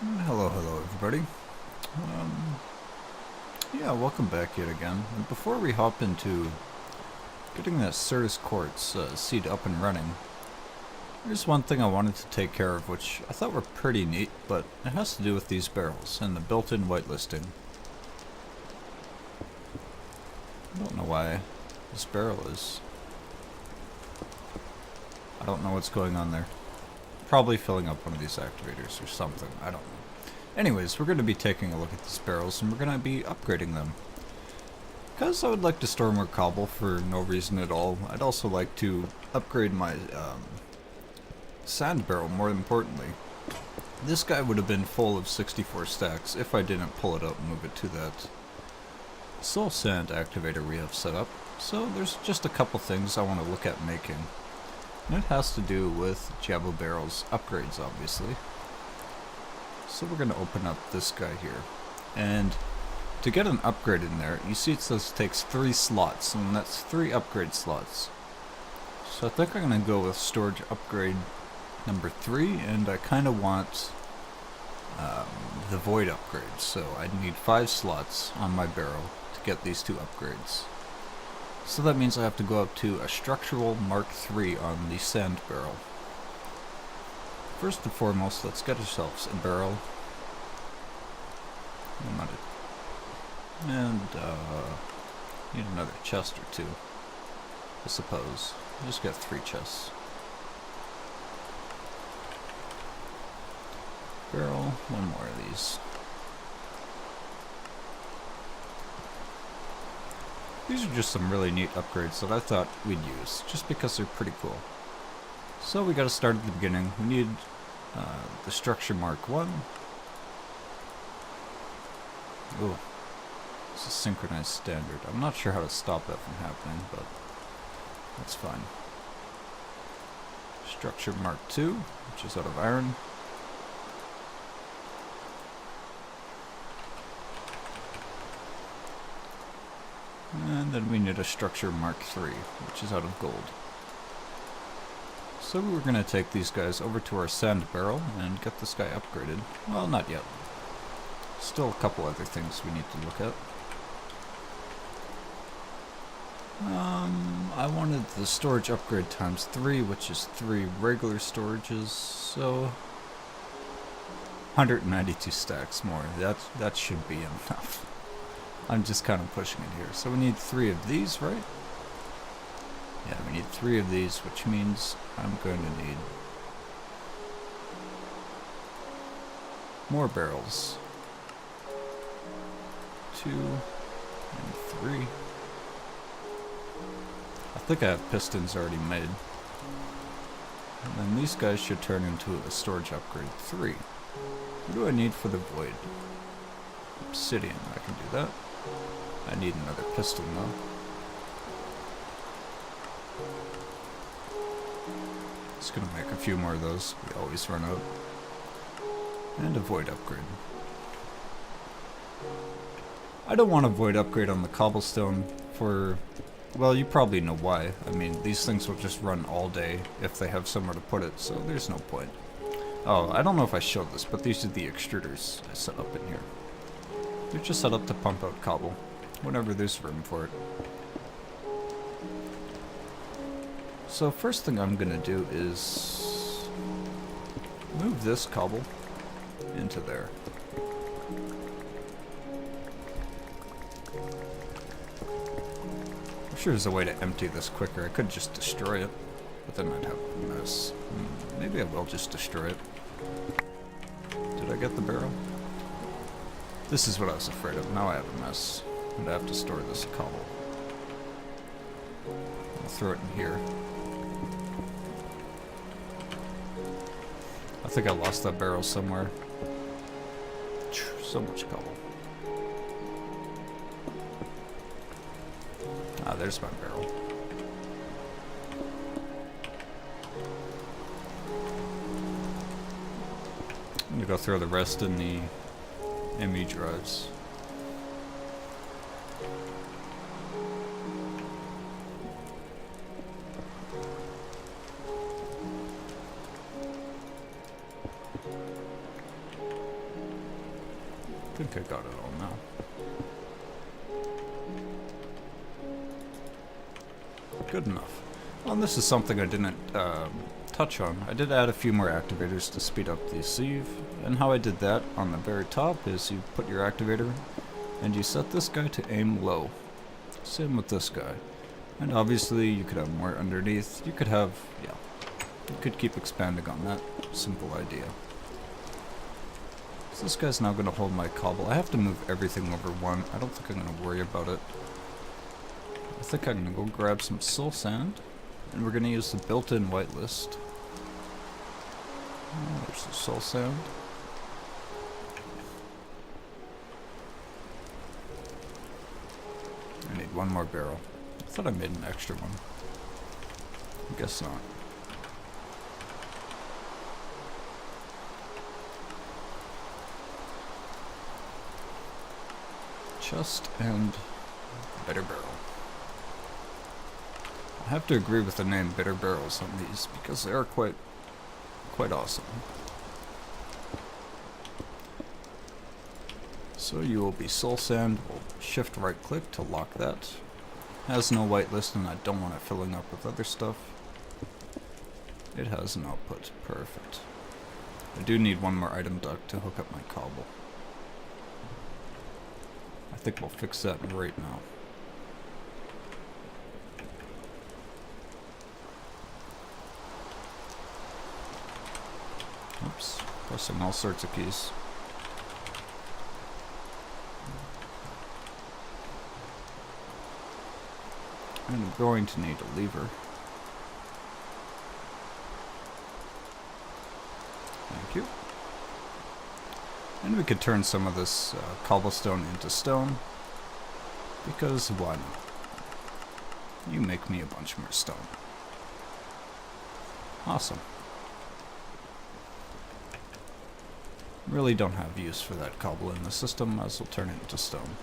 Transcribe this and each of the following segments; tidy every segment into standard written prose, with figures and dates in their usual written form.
Hello, everybody. Yeah, welcome back yet again. And before we hop into getting that Certus quartz seed up and running, there's one thing I wanted to take care of, which I thought were pretty neat, but it has to do with these barrels and the built-in whitelisting. I don't know why this barrel is. I don't know what's going on there. Probably filling up one of these activators or something. I don't know. Anyways, we're going to be taking a look at these barrels and we're going to be upgrading them. Because I would like to store more cobble for no reason at all. I'd also like to upgrade my sand barrel more importantly. This guy would have been full of 64 stacks if I didn't pull it out and move it to that soul sand activator we have set up. So there's just a couple things I want to look at making. And it has to do with Jabba Barrel's upgrades, obviously. So we're going to open up this guy here. And to get an upgrade in there, you see it says it takes 3 slots, and that's 3 upgrade slots. So I think I'm going to go with storage upgrade number 3, and I kind of want the void upgrade. So I need 5 slots on my barrel to get these 2 upgrades. So that means I have to go up to a structural Mark III on the sand barrel. First and foremost, let's get ourselves a barrel. And need another chest or 2, I suppose. I'll just get 3 chests. Barrel, 1 more of these. These are just some really neat upgrades that I thought we'd use, just because they're pretty cool. So we gotta start at the beginning. We need the structure Mark 1. Ooh, it's a synchronized standard. I'm not sure how to stop that from happening, but that's fine. Structure Mark 2, which is out of iron. And then we need a structure Mark 3, which is out of gold. So we're going to take these guys over to our sand barrel and get this guy upgraded. Well, not yet. Still a couple other things we need to look at. I wanted the storage upgrade times 3, which is 3 regular storages, so 192 stacks more. That should be enough. I'm just kind of pushing it here. So we need 3 of these, right? Yeah, we need 3 of these, which means I'm going to need more barrels. 2 and 3. I think I have pistons already made. And then these guys should turn into a storage upgrade 3. What do I need for the void? Obsidian, I can do that. I need another piston though. Just gonna make a few more of those. We always run out. And a void upgrade. I don't want a void upgrade on the cobblestone for, well, you probably know why. I mean, these things will just run all day if they have somewhere to put it, so there's no point. Oh, I don't know if I showed this, but these are the extruders I set up in here. They're just set up to pump out cobble whenever there's room for it. So first thing I'm gonna do is move this cobble into there. I'm sure there's a way to empty this quicker. I could just destroy it, but then I'd have a mess. Maybe I will just destroy it. Did I get the barrel? This is what I was afraid of. Now I have a mess. And I have to store this cobble. I'll throw it in here. I think I lost that barrel somewhere. So much cobble. Ah, there's my barrel. I'm gonna go throw the rest in the ME drives. I think I got it all now. Good enough. Well, and this is something I didn't touch on. I did add a few more activators to speed up the sieve, and how I did that on the very top is you put your activator and you set this guy to aim low. Same with this guy. And obviously you could have more underneath. You could have, yeah, you could keep expanding on that simple idea. So this guy's now going to hold my cobble. I have to move everything over one. I don't think I'm going to worry about it. I think I'm going to go grab some soul sand, and we're going to use the built-in whitelist. Oh, there's the soul sand. I need one more barrel. I thought I made an extra one. I guess not. Chest and bitter barrel. I have to agree with the name bitter barrels on these because they are quite awesome. So you will be soul sand. We'll shift right click to lock that. Has no whitelist and I don't want it filling up with other stuff. It has an output. Perfect. I do need one more item duct to hook up my cobble. I think we'll fix that right now. Oops, pressing all sorts of keys. I'm going to need a lever. Thank you. And we could turn some of this cobblestone into stone, because why not? You make me a bunch more stone. Awesome. Really don't have use for that cobble in the system, as we'll turn it into stone.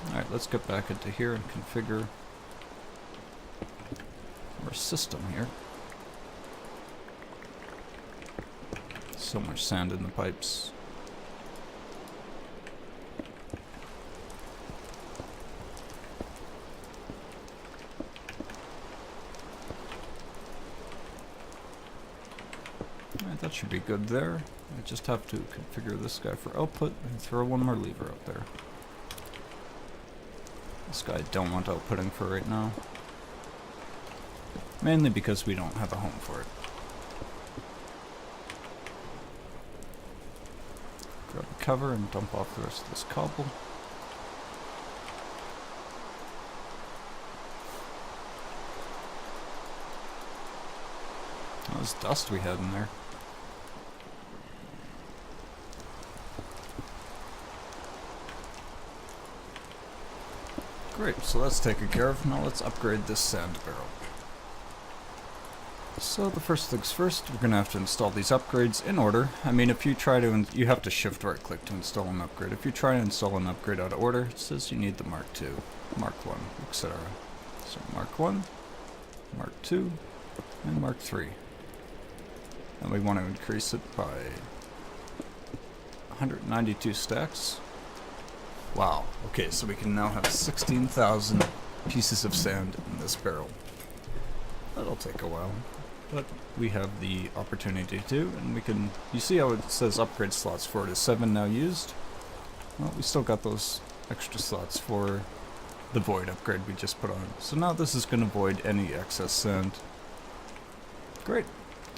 Alright, let's get back into here and configure our system here. So much sand in the pipes. Alright, that should be good there. I just have to configure this guy for output and throw one more lever up there. This guy I don't want outputting for right now. Mainly because we don't have a home for it. Grab a cover and dump off the rest of this cobble. That was dust we had in there. Great, so that's taken care of. Now let's upgrade this sand barrel. So the first things first, we're going to have to install these upgrades in order. I mean, if you try to, you have to shift right click to install an upgrade. If you try to install an upgrade out of order, it says you need the Mark II, Mark 1, etc. So Mark 1, Mark 2, and Mark 3. And we want to increase it by 192 stacks. Wow, okay, so we can now have 16,000 pieces of sand in this barrel. That'll take a while, but we have the opportunity to, and we can, you see how it says upgrade slots 4 to 7 now used? Well, we still got those extra slots for the void upgrade we just put on. So now this is going to void any excess sand. Great.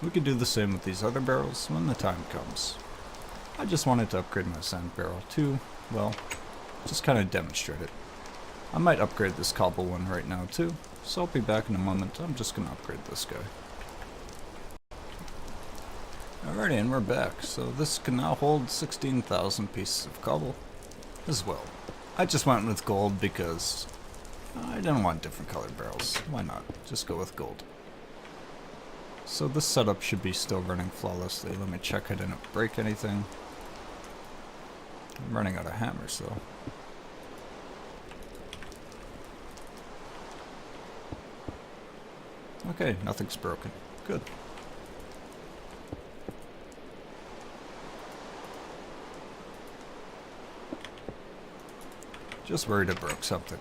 We can do the same with these other barrels when the time comes. I just wanted to upgrade my sand barrel too, well, just kind of demonstrate it. I might upgrade this cobble one right now too, so I'll be back in a moment. I'm just going to upgrade this guy. Alrighty, and we're back. So this can now hold 16,000 pieces of cobble as well. I just went with gold because I didn't want different colored barrels. Why not? Just go with gold. So this setup should be still running flawlessly. Let me check I didn't break anything. I'm running out of hammers though. Okay, nothing's broken. Good. Just worried I broke something.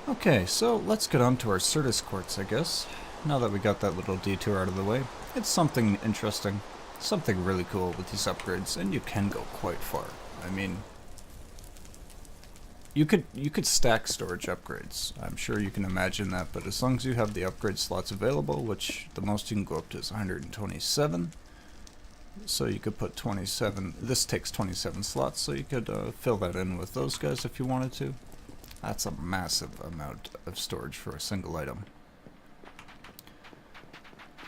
Okay, so let's get on to our Certus quartz, I guess. Now that we got that little detour out of the way, it's something interesting, something really cool with these upgrades, and you can go quite far. I mean, you could stack storage upgrades. I'm sure you can imagine that, but as long as you have the upgrade slots available, which the most you can go up to is 127. So you could put 27, this takes 27 slots, so you could fill that in with those guys if you wanted to. That's a massive amount of storage for a single item.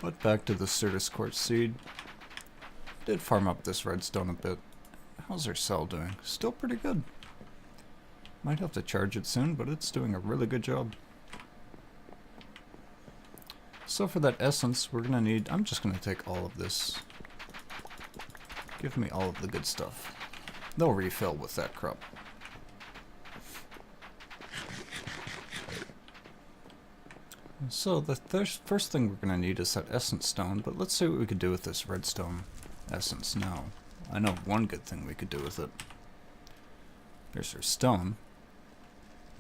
But back to the Certus quartz seed. Did farm up this redstone a bit. How's our cell doing? Still pretty good. Might have to charge it soon, but it's doing a really good job. So for that essence, we're gonna need, I'm just gonna take all of this. Give me all of the good stuff. They'll refill with that crop. So the first thing we're going to need is that essence stone, but let's see what we could do with this redstone essence now. I know one good thing we could do with it. Here's our stone,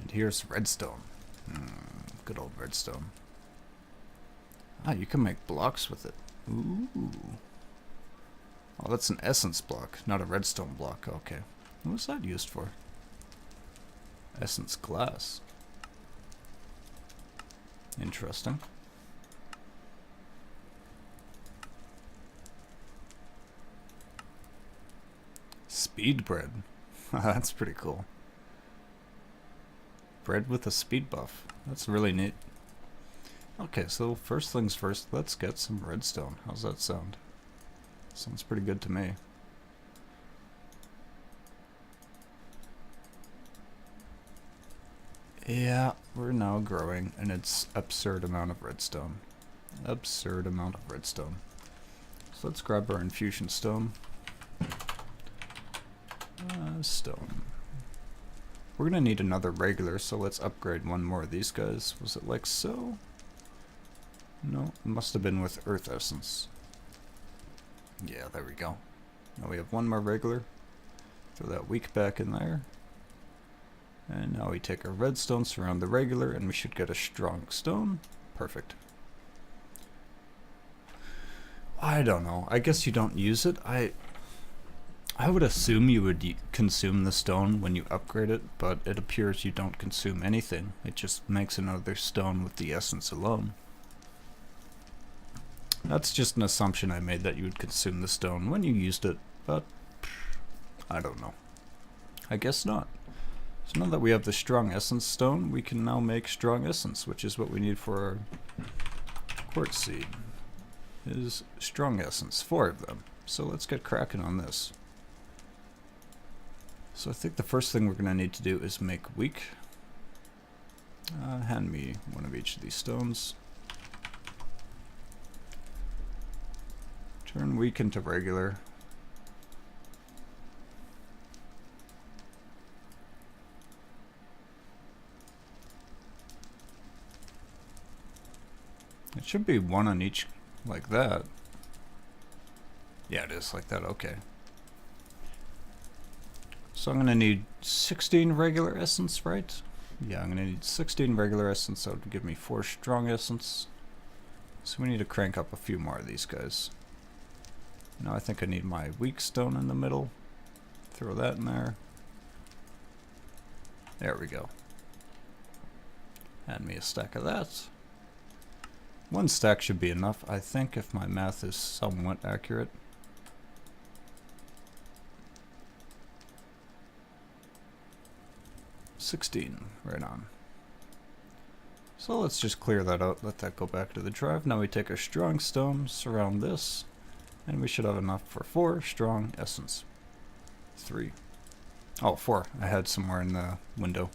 and here's redstone. Good old redstone. Ah, you can make blocks with it. Ooh. Oh, that's an essence block, not a redstone block. Okay. What was that used for? Essence glass. Interesting. Speed bread. That's pretty cool. Bread with a speed buff. That's really neat. Okay, so first things first, let's get some redstone. How's that sound? Sounds pretty good to me. Yeah, we're now growing an absurd amount of redstone. Absurd amount of redstone. So let's grab our infusion stone. Stone. We're gonna need another regular, so let's upgrade one more of these guys. Was it like so? No, it must have been with earth essence. Yeah, there we go. Now we have one more regular. Throw that weak back in there. And now we take our redstone, surround the regular, and we should get a strong stone. Perfect. I don't know. I guess you don't use it. I would assume you would consume the stone when you upgrade it, but it appears you don't consume anything. It just makes another stone with the essence alone. That's just an assumption I made, that you would consume the stone when you used it, but I don't know. I guess not. So now that we have the strong essence stone, we can now make strong essence, which is what we need for our quartz seed. Is strong essence, 4 of them. So let's get cracking on this. So I think the first thing we're going to need to do is make weak. Hand me one of each of these stones. Turn weak into regular. It should be one on each, like that. Yeah, it is like that, okay. So I'm going to need 16 regular essence, right? Yeah, I'm going to need 16 regular essence, so that would give me 4 strong essence. So we need to crank up a few more of these guys. Now I think I need my weak stone in the middle. Throw that in there. There we go. Hand me a stack of that. 1 stack should be enough, I think, if my math is somewhat accurate. $16, right on. So let's just clear that out, let that go back to the drive. Now we take a strong stone, surround this, and we should have enough for 4 strong essence. 3. Oh, 4. I had somewhere in the window.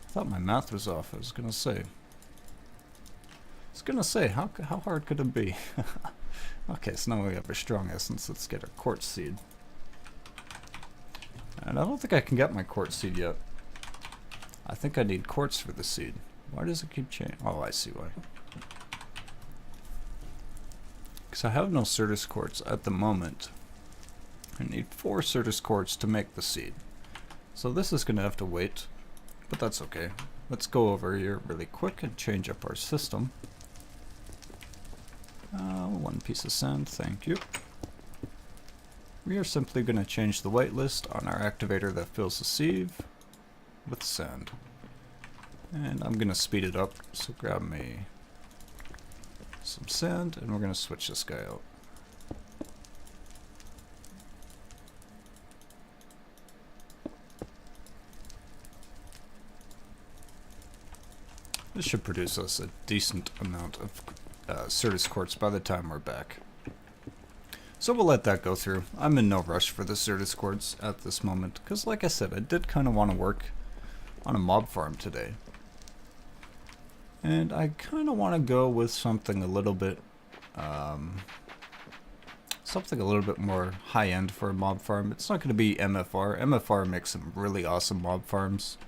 I thought my math was off, I was gonna say. How hard could it be? Okay, so now we have a strong essence. Let's get our quartz seed. And I don't think I can get my quartz seed yet. I think I need quartz for the seed. Why does it keep changing? Oh, I see why. Because I have no Certus quartz at the moment. I need 4 Certus quartz to make the seed. So this is gonna have to wait, but that's okay. Let's go over here really quick and change up our system. 1 piece of sand, thank you. We are simply gonna change the whitelist on our activator that fills the sieve with sand. And I'm gonna speed it up, so grab me some sand, and we're gonna switch this guy out. This should produce us a decent amount of Certus quartz by the time we're back. So we'll let that go through. I'm in no rush for the Certus quartz at this moment, because like I said, I did kind of want to work on a mob farm today. And I kind of want to go with something a little bit more high-end for a mob farm. It's not going to be MFR. MFR makes some really awesome mob farms.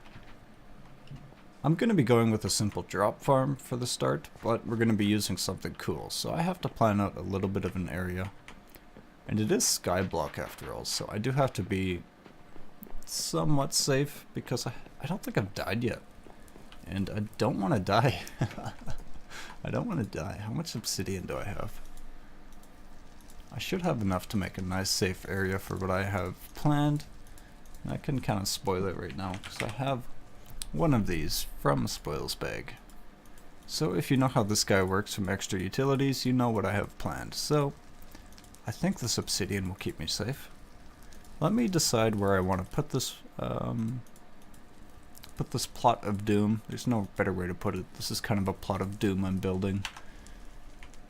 I'm going to be going with a simple drop farm for the start, but we're going to be using something cool, so I have to plan out a little bit of an area. And it is skyblock after all, so I do have to be somewhat safe, because I don't think I've died yet. And I don't want to die. I don't want to die. How much obsidian do I have? I should have enough to make a nice safe area for what I have planned. And I can kind of spoil it right now, because I have one of these from a spoils bag. So if you know how this guy works from extra utilities, you know what I have planned. So I think this obsidian will keep me safe. Let me decide where I want to put this plot of doom. There's no better way to put it. This is kind of a plot of doom I'm building.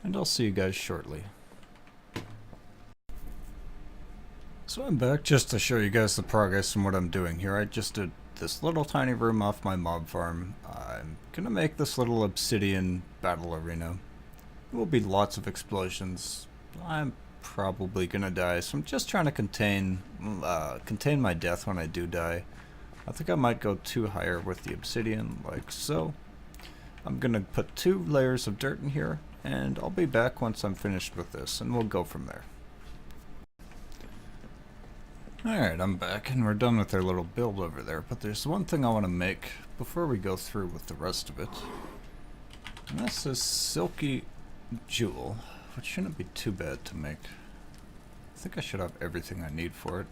And I'll see you guys shortly. So I'm back just to show you guys the progress and what I'm doing here. I just did this little tiny room off my mob farm. I'm gonna make this little obsidian battle arena. There will be lots of explosions. I'm probably gonna die, so I'm just trying to contain my death when I do die. I think I might go too higher with the obsidian, like so. I'm gonna put 2 layers of dirt in here, and I'll be back once I'm finished with this, and we'll go from there. Alright, I'm back, and we're done with our little build over there, but there's one thing I want to make before we go through with the rest of it. And that's this silky jewel, which shouldn't be too bad to make. I think I should have everything I need for it.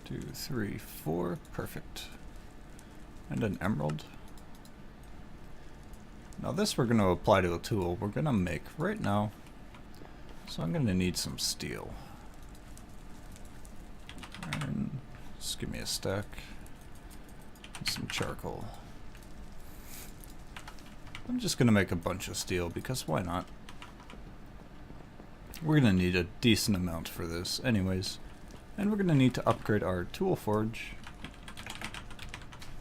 2, 3, 4, perfect. And an emerald. Now this we're going to apply to a tool we're going to make right now. So I'm going to need some steel. And just give me a stack and some charcoal. I'm just gonna make a bunch of steel because why not? We're gonna need a decent amount for this anyways, and we're gonna need to upgrade our tool forge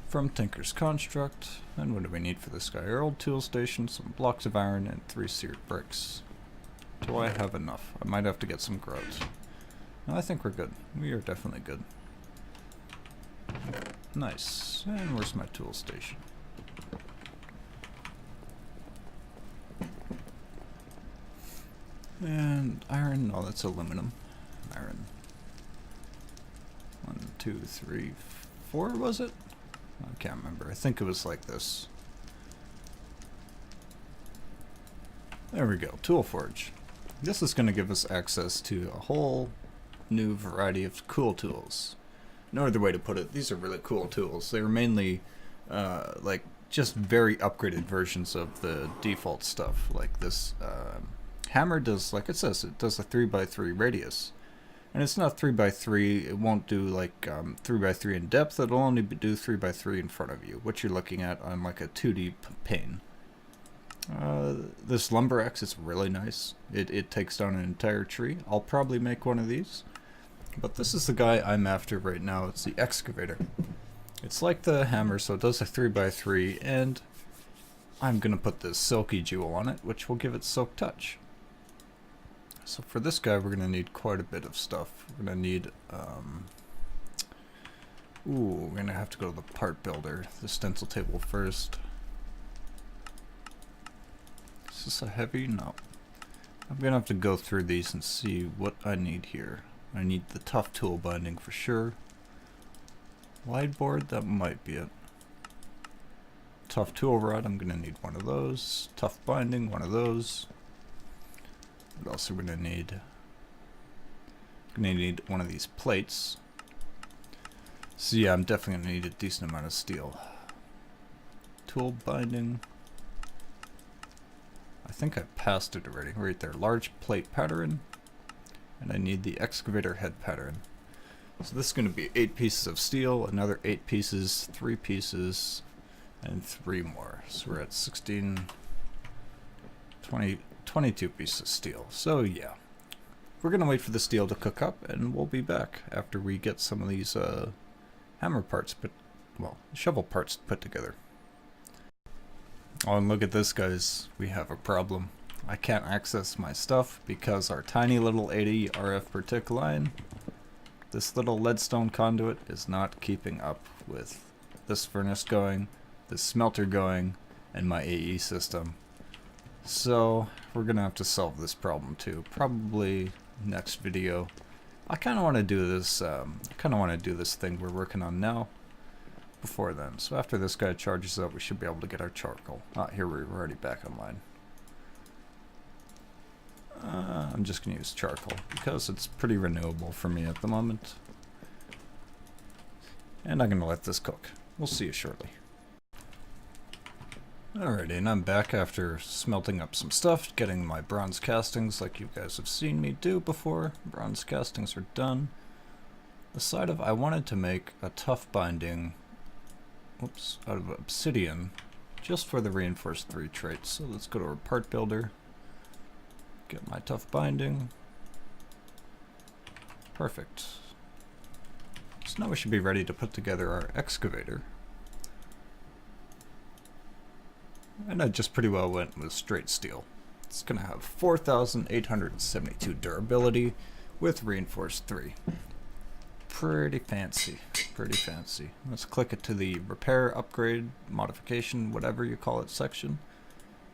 from Tinker's Construct. And what do we need for this guy? Our old tool station, some blocks of iron, and 3 seared bricks. Do I have enough? I might have to get some grout. No, I think we're good. We are definitely good. Nice. And where's my tool station? And iron. Oh, that's aluminum. Iron. 1, 2, 3, 4 was it? I can't remember. I think it was like this. There we go. Tool forge. This is going to give us access to a whole new variety of cool tools. No other way to put it, these are really cool tools. They're mainly like just very upgraded versions of the default stuff. Like this hammer does, like it says, it does a 3x3 radius. And it's not 3x3, it won't do like 3x3 in depth, it'll only do 3x3 in front of you, what you're looking at on like a 2D pane. This lumber axe is really nice. It takes down an entire tree. I'll probably make one of these. But this is the guy I'm after right now. It's the excavator. It's like the hammer, so it does a 3x3, and I'm going to put this silky jewel on it, which will give it silk touch. So for this guy, we're going to need quite a bit of stuff. We're going to need, we're going to have to go to the part builder, the stencil table first. Is this a heavy? No. I'm going to have to go through these and see what I need here. I need the tough tool binding for sure. Wide board, that might be it. Tough tool rod, I'm gonna need one of those. Tough binding, one of those. What else are we gonna need? Gonna need one of these plates. So yeah, I'm definitely gonna need a decent amount of steel. Tool binding. I think I passed it already. Right there, large plate pattern. And I need the excavator head pattern. So this is gonna be 8 pieces of steel, another 8 pieces, 3 pieces, and 3 more. So we're at 16, 20, 22 pieces of steel. So yeah, we're gonna wait for the steel to cook up, and we'll be back after we get some of these hammer parts shovel parts put together. Oh, and look at this, guys. We have a problem. I can't access my stuff because our tiny little 80 RF per tick line, this little leadstone conduit, is not keeping up with this furnace going, this smelter going, and my AE system. So we're gonna have to solve this problem too. Probably next video. I kind of want to do this. Thing we're working on now. Before then, so after this guy charges up, we should be able to get our charcoal. Ah, here we're already back online. I'm just gonna use charcoal because it's pretty renewable for me at the moment. And I'm gonna let this cook. We'll see you shortly. Alrighty, and I'm back after smelting up some stuff, getting my bronze castings like you guys have seen me do before. Bronze castings are done. Decided I wanted to make a tough binding, out of obsidian, just for the reinforced 3 traits. So let's go to our part builder, get my tough binding. Perfect. So now we should be ready to put together our excavator. And I just pretty well went with straight steel. It's gonna have 4,872 durability with reinforced 3. Pretty fancy, pretty fancy. Let's click it to the repair, upgrade, modification, whatever you call it section.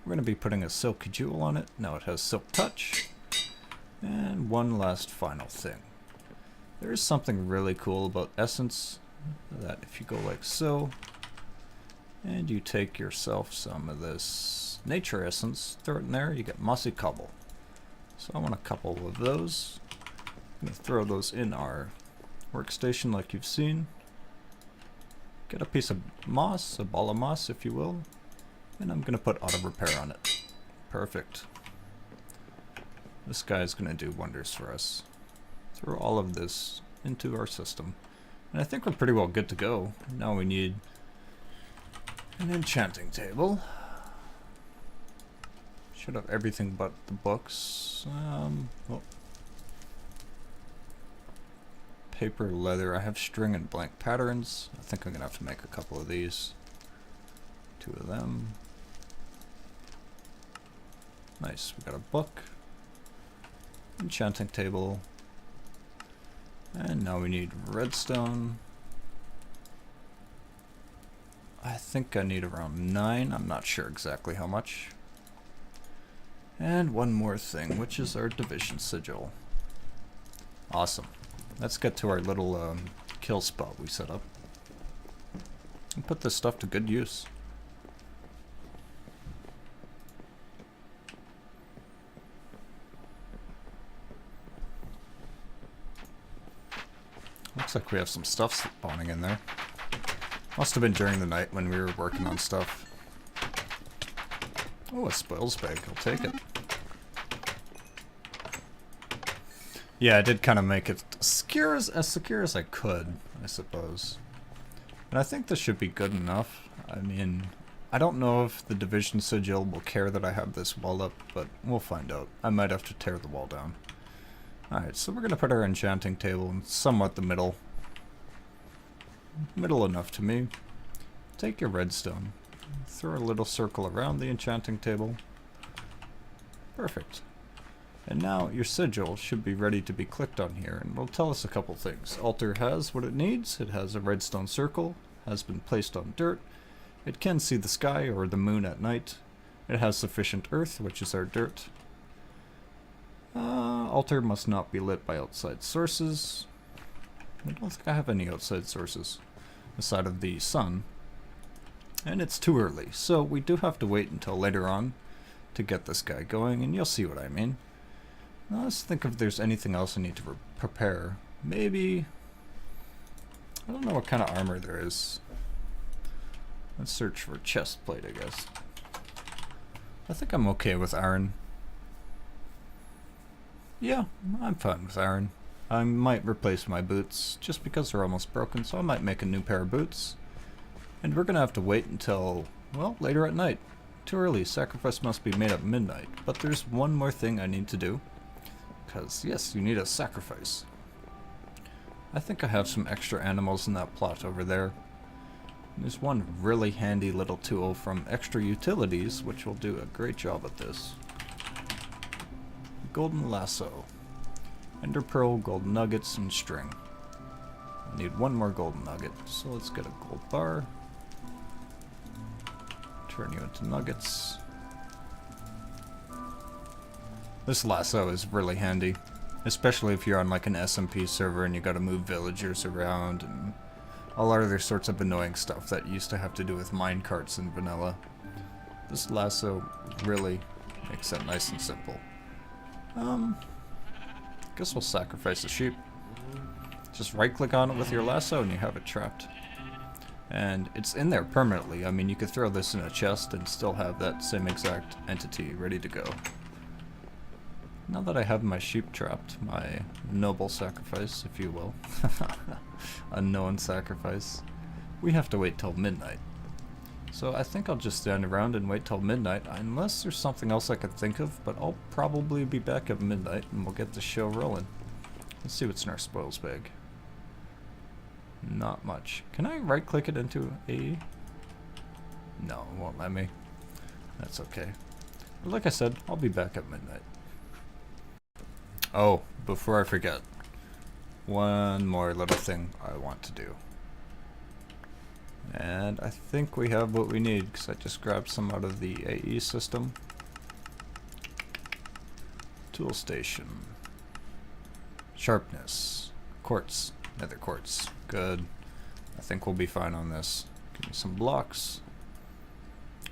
We're gonna be putting a silky jewel on it. Now it has silk touch. And one last final thing. There is something really cool about essence, that if you go like so, and you take yourself some of this nature essence, throw it in there, you get mossy cobble. So I want a couple of those. I'm gonna throw those in our workstation like you've seen. Get a piece of moss, a ball of moss if you will, and I'm gonna put auto repair on it. Perfect. This guy is gonna do wonders for us. Throw all of this into our system. And I think we're pretty well good to go. Now we need an enchanting table. Should have everything but the books. Paper, leather. I have string and blank patterns. I think I'm gonna have to make a couple of these. 2 of them. Nice. We got a book. Enchanting table. And now we need redstone. I think I need around 9. I'm not sure exactly how much. And one more thing, which is our division sigil. Awesome. Let's get to our little kill spot we set up. And put this stuff to good use. Looks like we have some stuff spawning in there. Must have been during the night when we were working on stuff. Oh, a spoils bag. I'll take it. Yeah, I did kind of make it as secure as I could, I suppose. And I think this should be good enough. I mean, I don't know if the division sigil will care that I have this wall up, but we'll find out. I might have to tear the wall down. Alright, so we're going to put our enchanting table in somewhat the middle. Middle enough to me. Take your redstone. Throw a little circle around the enchanting table. Perfect. And now your sigil should be ready to be clicked on here, and it'll tell us a couple things. Altar has what it needs. It has a redstone circle, has been placed on dirt. It can see the sky or the moon at night. It has sufficient earth, which is our dirt. Altar must not be lit by outside sources. I don't think I have any outside sources. the side of the sun. And it's too early, so we do have to wait until later on to get this guy going, and you'll see what I mean. Now let's think if there's anything else I need to prepare. Maybe... I don't know what kind of armor there is. Let's search for chest plate, I guess. I think I'm okay with iron. Yeah, I'm fine with iron. I might replace my boots just because they're almost broken, so I might make a new pair of boots. And we're gonna have to wait until, well, later at night. Too early, sacrifice must be made at midnight. But there's one more thing I need to do. Because, yes, you need a sacrifice. I think I have some extra animals in that plot over there. And there's one really handy little tool from Extra Utilities, which will do a great job at this. Golden lasso. Ender pearl, gold nuggets, and string. I need one more golden nugget, so let's get a gold bar. Turn you into nuggets. This lasso is really handy, especially if you're on like an SMP server and you gotta move villagers around and all other sorts of annoying stuff that used to have to do with minecarts in vanilla. This lasso really makes that nice and simple. Guess we'll sacrifice a sheep. Just right click on it with your lasso and you have it trapped. And it's in there permanently. I mean, you could throw this in a chest and still have that same exact entity ready to go. Now that I have my sheep trapped, my noble sacrifice, if you will, unknown sacrifice, we have to wait till midnight. So I think I'll just stand around and wait till midnight, unless there's something else I could think of, but I'll probably be back at midnight and we'll get the show rolling. Let's see what's in our spoils bag. Not much. Can I right click it into a... No, it won't let me. That's okay. But like I said, I'll be back at midnight. Oh, before I forget, one more little thing I want to do. And I think we have what we need, because I just grabbed some out of the AE system. Tool station. Sharpness. Quartz. Nether quartz. Good. I think we'll be fine on this. Give me some blocks.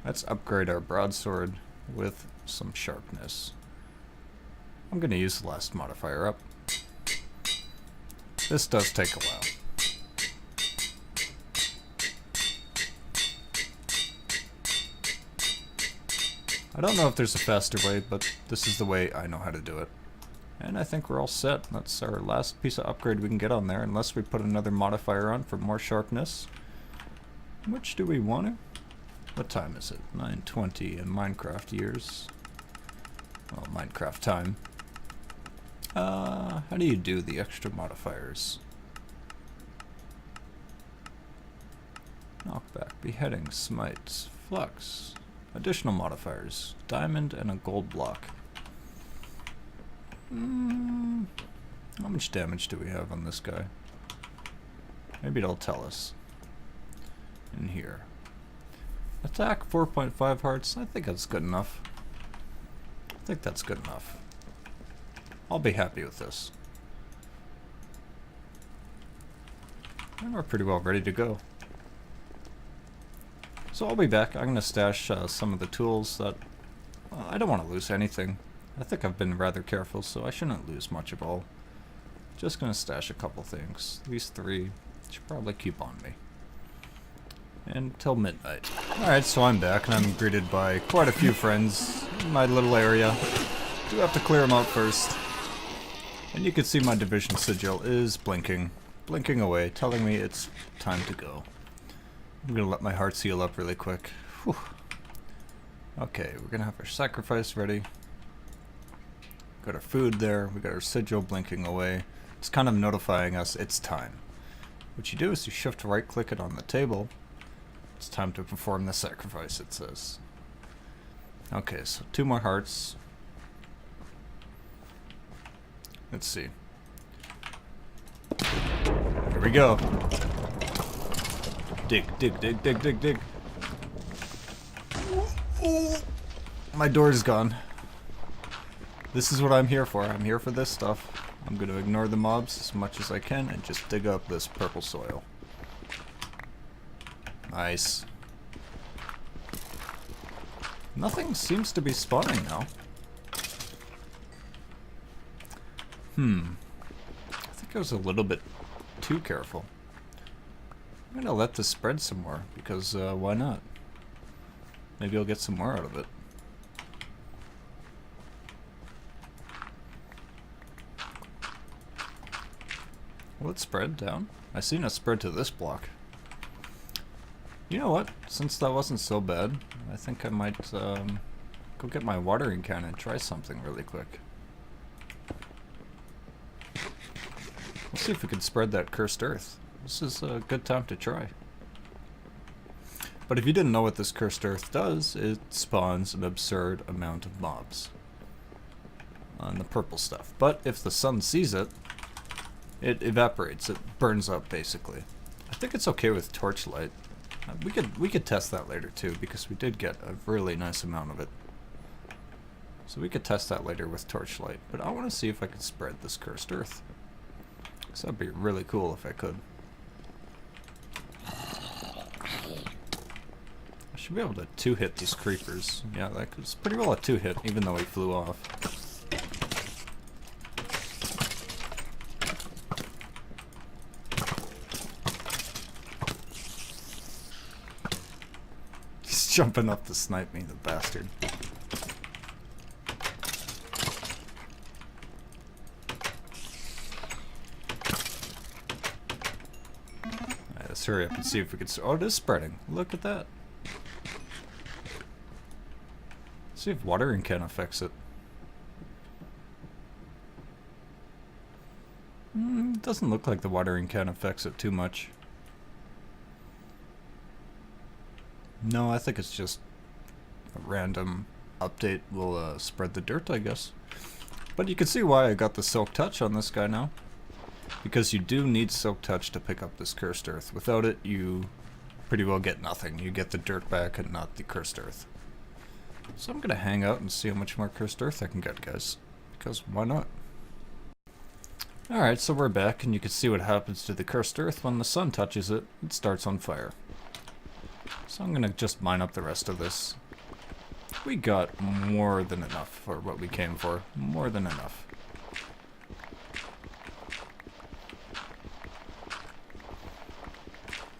Let's upgrade our broadsword with some sharpness. I'm going to use the last modifier up. This does take a while. I don't know if there's a faster way, but this is the way I know how to do it. And I think we're all set. That's our last piece of upgrade we can get on there, unless we put another modifier on for more sharpness. Which do we want to? What time is it? 9:20 in Minecraft years. Well, Minecraft time. How do you do the extra modifiers? Knockback, beheading, smite, flux. Additional modifiers. Diamond and a gold block. How much damage do we have on this guy? Maybe it'll tell us. In here. Attack 4.5 hearts. I think that's good enough. I think that's good enough. I'll be happy with this. And we're pretty well ready to go. So I'll be back. I'm going to stash some of the tools that... I don't want to lose anything. I think I've been rather careful, so I shouldn't lose much of all. Just going to stash a couple things. These three should probably keep on me. Until midnight. Alright, so I'm back, and I'm greeted by quite a few friends in my little area. Do have to clear them out first. And you can see my division sigil is blinking. Blinking away, telling me it's time to go. I'm going to let my heart heal up really quick. Whew. Okay, we're going to have our sacrifice ready. Got our food there, we got our sigil blinking away. It's kind of notifying us it's time. What you do is you shift right click it on the table. It's time to perform the sacrifice, it says. Okay, so 2 more hearts. Let's see. Here we go. Dig, dig, dig, dig, dig, dig. My door is gone. This is what I'm here for. I'm here for this stuff. I'm going to ignore the mobs as much as I can and just dig up this purple soil. Nice. Nothing seems to be spawning now. I think I was a little bit too careful. I'm gonna let this spread some more, because why not? Maybe I'll get some more out of it. Will it spread down? I seen it spread to this block. You know what? Since that wasn't so bad, I think I might go get my watering can and try something really quick. Let's see if we can spread that cursed earth. This is a good time to try. But if you didn't know what this cursed earth does, it spawns an absurd amount of mobs. On the purple stuff. But if the sun sees it, it evaporates. It burns up, basically. I think it's okay with torchlight. We could test that later too, because we did get a really nice amount of it. So we could test that later with torchlight. But I want to see if I can spread this cursed earth. So that'd be really cool if I could. I should be able to two-hit these creepers. Yeah, that was pretty well a two-hit, even though he flew off. He's jumping up to snipe me, the bastard. Let's hurry up and see if we can. Oh, it is spreading. Look at that. Let's see if watering can affects it. It doesn't look like the watering can affects it too much. No, I think it's just a random update will spread the dirt, I guess. But you can see why I got the silk touch on this guy now. Because you do need silk touch to pick up this cursed earth. Without it, you pretty well get nothing. You get the dirt back and not the cursed earth. So I'm gonna hang out and see how much more cursed earth I can get, guys. Because why not? Alright, so we're back, and you can see what happens to the cursed earth when the sun touches it. It starts on fire. So I'm gonna just mine up the rest of this. We got more than enough for what we came for. More than enough.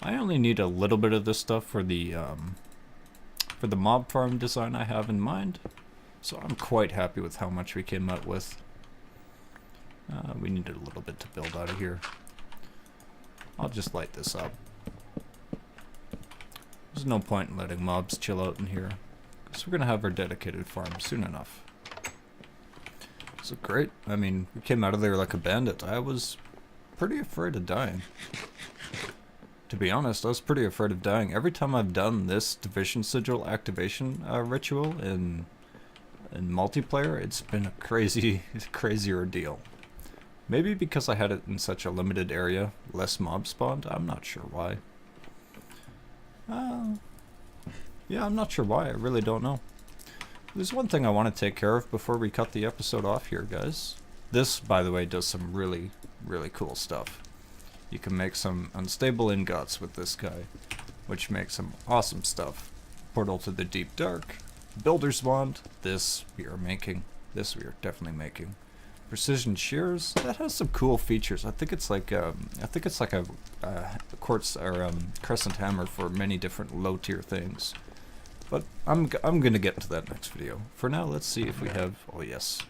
I only need a little bit of this stuff for the mob farm design I have in mind, so I'm quite happy with how much we came out with. We needed a little bit to build out of here. I'll just light this up. There's no point in letting mobs chill out in here, because we're gonna have our dedicated farm soon enough. So great. I mean, we came out of there like a bandit. I was pretty afraid of dying. To be honest, I was pretty afraid of dying. Every time I've done this Division Sigil activation ritual in multiplayer, it's been a crazy ordeal. Maybe because I had it in such a limited area, less mob spawned. I'm not sure why. Yeah, I'm not sure why. I really don't know. There's one thing I want to take care of before we cut the episode off here, guys. This, by the way, does some really, really cool stuff. You can make some unstable ingots with this guy, which makes some awesome stuff. Portal to the Deep Dark, Builder's Wand, this we are making. This we are definitely making. Precision Shears, that has some cool features. I think it's like a quartz or crescent hammer for many different low tier things. But I'm gonna get to that next video. For now, let's see if we have. Oh yes,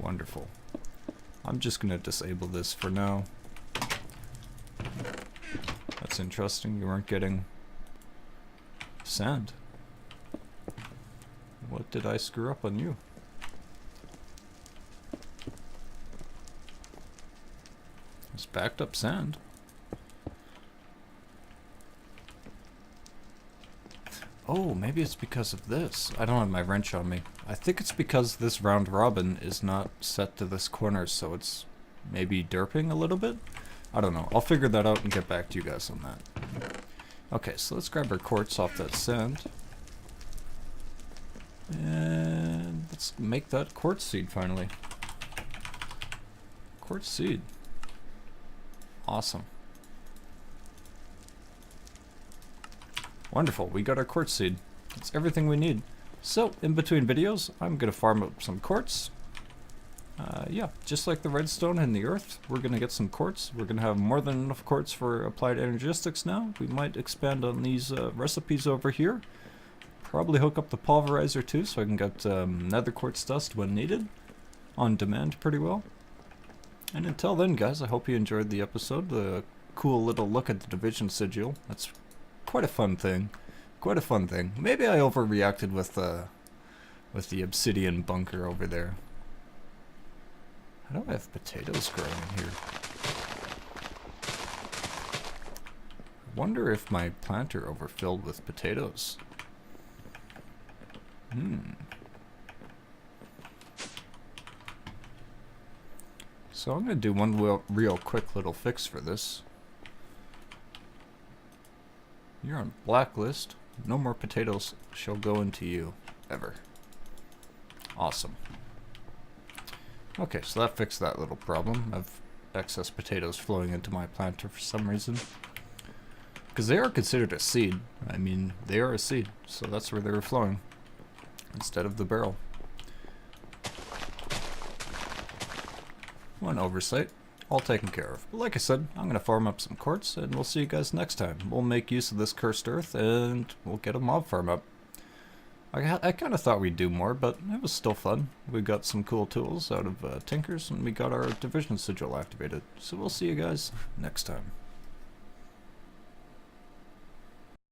wonderful. I'm just gonna disable this for now. That's interesting. You weren't getting sand. What did I screw up on you? It's backed up sand. Oh, maybe it's because of this. I don't have my wrench on me. I think it's because this round robin is not set to this corner, so it's maybe derping a little bit? I don't know. I'll figure that out and get back to you guys on that. Okay, so let's grab our quartz off that sand. And let's make that quartz seed finally. Quartz seed. Awesome. Wonderful, we got our quartz seed. That's everything we need. So, in between videos, I'm going to farm up some quartz. Yeah, just like the redstone and the earth, we're going to get some quartz. We're going to have more than enough quartz for applied energistics now. We might expand on these recipes over here. Probably hook up the pulverizer too, so I can get nether quartz dust when needed. On demand pretty well. And until then, guys, I hope you enjoyed the episode. The cool little look at the division sigil. That's quite a fun thing. Quite a fun thing. Maybe I overreacted with the obsidian bunker over there. How do I have potatoes growing in here? I wonder if my planter overfilled with potatoes. So I'm going to do one real quick little fix for this. You're on blacklist. No more potatoes shall go into you, ever. Awesome. Okay, so that fixed that little problem of excess potatoes flowing into my planter for some reason. Because they are considered a seed. I mean, they are a seed, so that's where they were flowing. Instead of the barrel. One oversight, all taken care of. But like I said, I'm going to farm up some quartz, and we'll see you guys next time. We'll make use of this cursed earth, and we'll get a mob farm up. I kind of thought we'd do more, but it was still fun. We got some cool tools out of Tinkers, and we got our division sigil activated. So we'll see you guys next time.